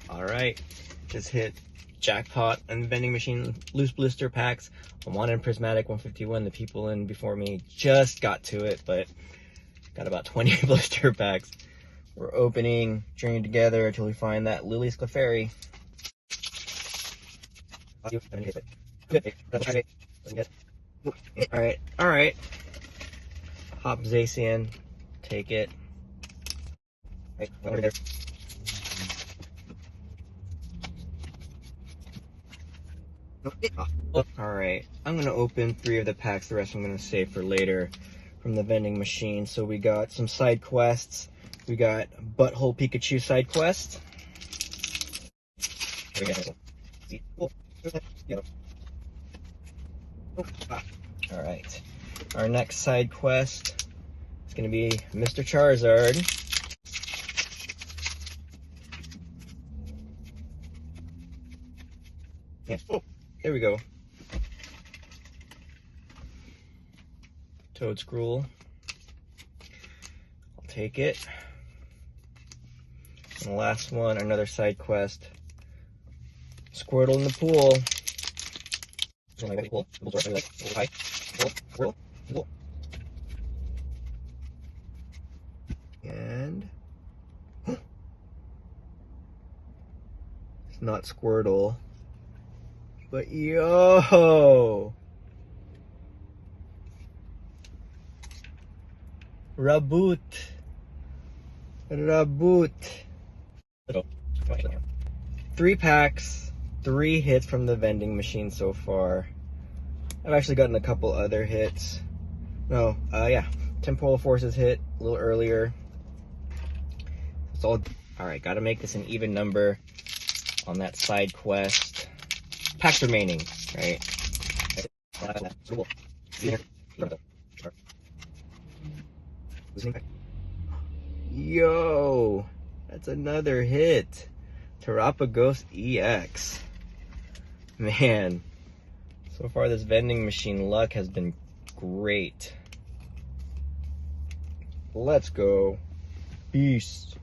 All right, just hit jackpot and vending machine loose blister packs. I wanted prismatic 151. The people in before me just got to it, but got about 20 blister packs. We're opening, journeying together until we find that Lily's Clefairy. All right. Hop Zacian, take it. Right over there. All right, I'm gonna open 3 of the packs. The rest I'm gonna save for later from the vending machine. So we got some side quests. We got Butthole Pikachu side quest. All right, our next side quest is gonna be Mr. Charizard. Yeah. Oh, there we go. Toad Scroll. I'll take it. And the last one, another side quest. Squirtle in the pool. And it's not Squirtle, but yo, Raboot. 3 packs, 3 hits from the vending machine so far. I've actually gotten a couple other hits. No, yeah, Temporal Forces hit a little earlier. It's all right. Got to make this an even number on that side quest. Packs remaining, right? Yo, that's another hit. Terapagos EX. Man, so far this vending machine luck has been great. Let's go. Peace.